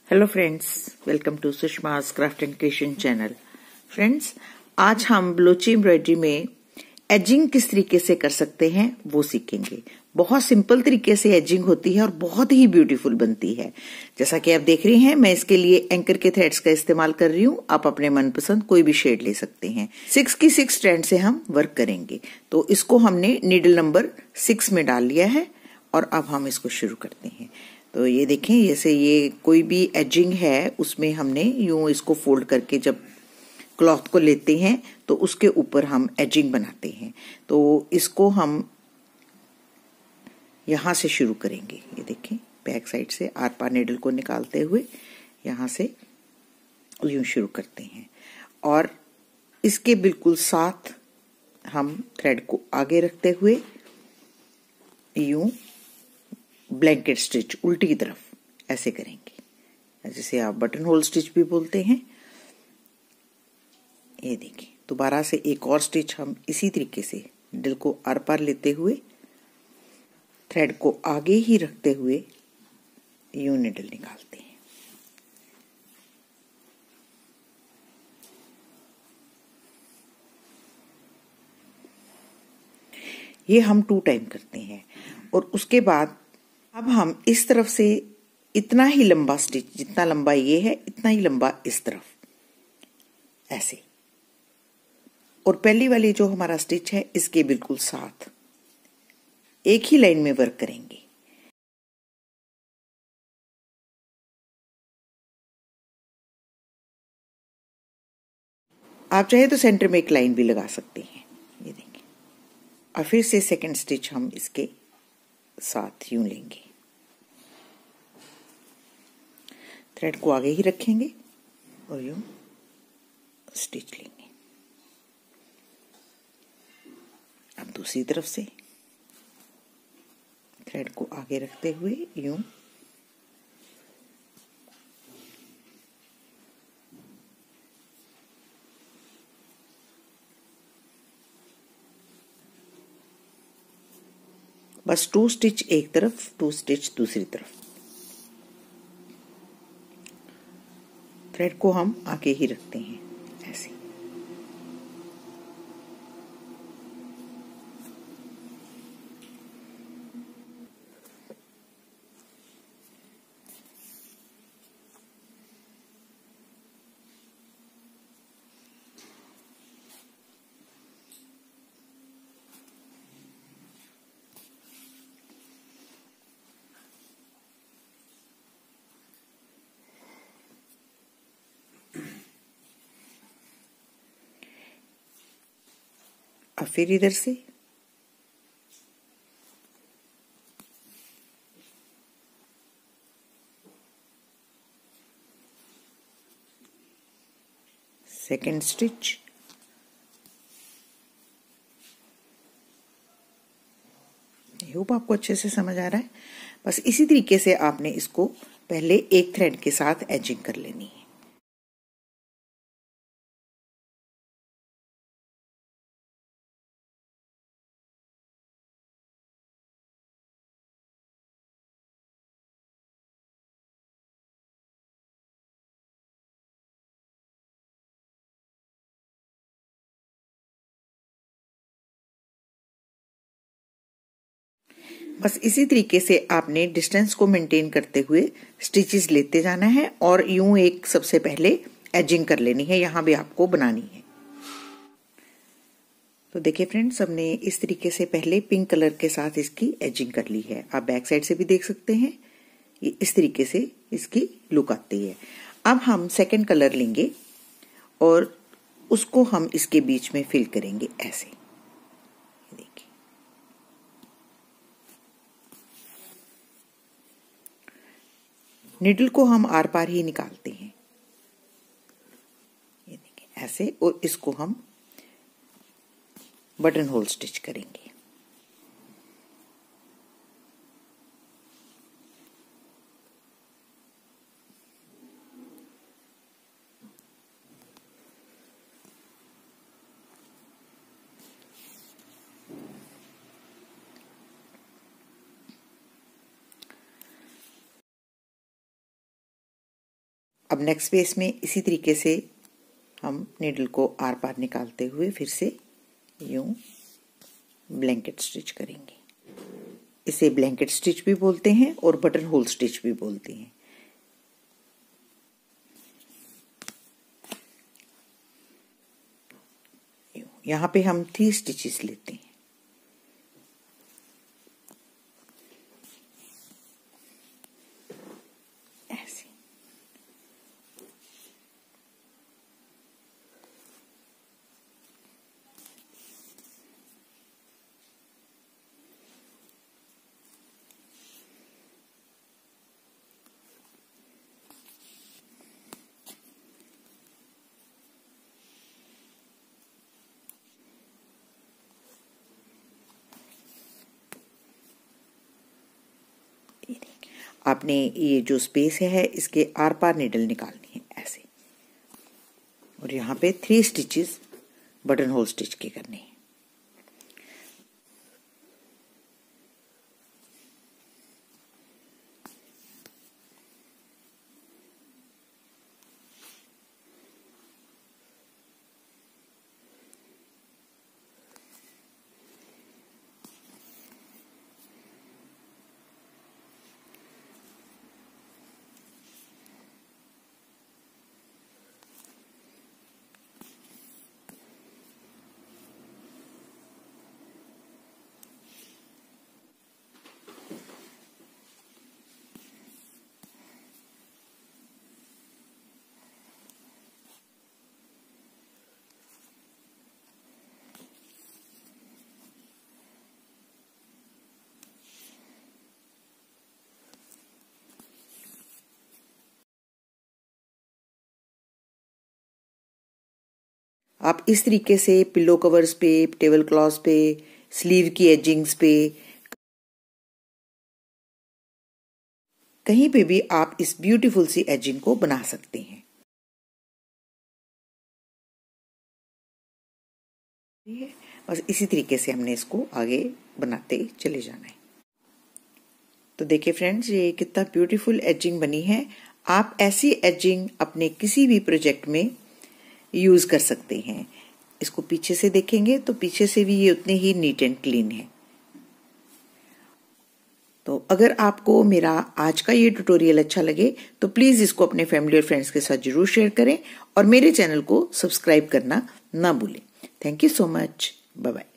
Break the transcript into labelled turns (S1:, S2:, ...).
S1: Hello friends, welcome to सुषमा's craft and creation channel. Friends, आज हम ब्लोची एम्ब्रॉयडरी में एजिंग किस तरीके से कर सकते हैं वो सीखेंगे। बहुत सिंपल तरीके से एजिंग होती है और बहुत ही ब्यूटीफुल बनती है। जैसा कि आप देख रहे हैं, मैं इसके लिए एंकर के थ्रेड्स का इस्तेमाल कर रही हूँ। आप अपने मनपसंद कोई भी शेड ले सकते हैं। 6 की 6 स्ट्रैंड से हम वर्क करेंगे। तो इसको हमने नीडल नंबर 6 में डाल लिया है और अब हम इसको शुरू करते हैं। तो ये देखें, जैसे ये कोई भी एजिंग है उसमें हमने यूं इसको फोल्ड करके जब क्लॉथ को लेते हैं तो उसके ऊपर हम एजिंग बनाते हैं। तो इसको हम यहां से शुरू करेंगे। ये देखें, बैक साइड से आर पार नीडल को निकालते हुए यहां से यूं शुरू करते हैं और इसके बिल्कुल साथ हम थ्रेड को आगे रखते हुए यूं ब्लैंकेट स्टिच उल्टी की तरफ ऐसे करेंगे, जैसे आप बटन होल स्टिच भी बोलते हैं। ये देखिए, दोबारा से एक और स्टिच हम इसी तरीके से नीडल को आर पार लेते हुए थ्रेड को आगे ही रखते हुए यूं नीडल निकालते हैं। ये हम 2 टाइम करते हैं और उसके बाद अब हम इस तरफ से इतना ही लंबा स्टिच, जितना लंबा ये है इतना ही लंबा इस तरफ ऐसे, और पहली वाली जो हमारा स्टिच है इसके बिल्कुल साथ एक ही लाइन में वर्क करेंगे। आप चाहे तो सेंटर में एक लाइन भी लगा सकते हैं। ये देखिए, और फिर से सेकंड स्टिच हम इसके साथ यूं लेंगे, थ्रेड को आगे ही रखेंगे और यूं स्टिच लेंगे। अब दूसरी तरफ से थ्रेड को आगे रखते हुए यूं बस 2 स्टिच एक तरफ, 2 स्टिच दूसरी तरफ। थ्रेड को हम आगे ही रखते हैं ऐसे। अब फिर इधर से सेकेंड स्टिच, होप आपको अच्छे से समझ आ रहा है। बस इसी तरीके से आपने इसको पहले एक थ्रेड के साथ एजिंग कर लेनी है। बस इसी तरीके से आपने डिस्टेंस को मेंटेन करते हुए स्टिचेस लेते जाना है और यूं एक सबसे पहले एजिंग कर लेनी है, यहां भी आपको बनानी है। तो देखिए फ्रेंड्स, हमने इस तरीके से पहले पिंक कलर के साथ इसकी एजिंग कर ली है। आप बैक साइड से भी देख सकते हैं, ये इस तरीके से इसकी लुक आती है। अब हम सेकंड कलर लेंगे और उसको हम इसके बीच में फिल करेंगे ऐसे। देखिए, निडल को हम आर पार ही निकालते हैं, ये देखिए ऐसे, और इसको हम बटन होल स्टिच करेंगे। अब नेक्स्ट पेज में इसी तरीके से हम नीडल को आर पार निकालते हुए फिर से यूं ब्लैंकेट स्टिच करेंगे। इसे ब्लैंकेट स्टिच भी बोलते हैं और बटन होल स्टिच भी बोलते हैं। यहाँ पे हम 3 स्टिचेस लेते हैं। ऐसे आपने ये जो स्पेस है इसके आर पार नीडल निकालनी है ऐसे, और यहाँ पे 3 स्टिचेस बटन होल स्टिच के करने हैं। आप इस तरीके से पिलो कवर्स पे, टेबल क्लॉथ्स पे, स्लीव की एजिंग्स पे, कहीं पे भी आप इस ब्यूटीफुल सी एजिंग को बना सकते हैं। बस इसी तरीके से हमने इसको आगे बनाते चले जाना है। तो देखिए फ्रेंड्स, ये कितना ब्यूटीफुल एजिंग बनी है। आप ऐसी एजिंग अपने किसी भी प्रोजेक्ट में यूज कर सकते हैं। इसको पीछे से देखेंगे तो पीछे से भी ये उतने ही नीट एंड क्लीन है। तो अगर आपको मेरा आज का ये ट्यूटोरियल अच्छा लगे तो प्लीज इसको अपने फैमिली और फ्रेंड्स के साथ जरूर शेयर करें और मेरे चैनल को सब्सक्राइब करना ना भूलें। Thank you so much. Bye bye.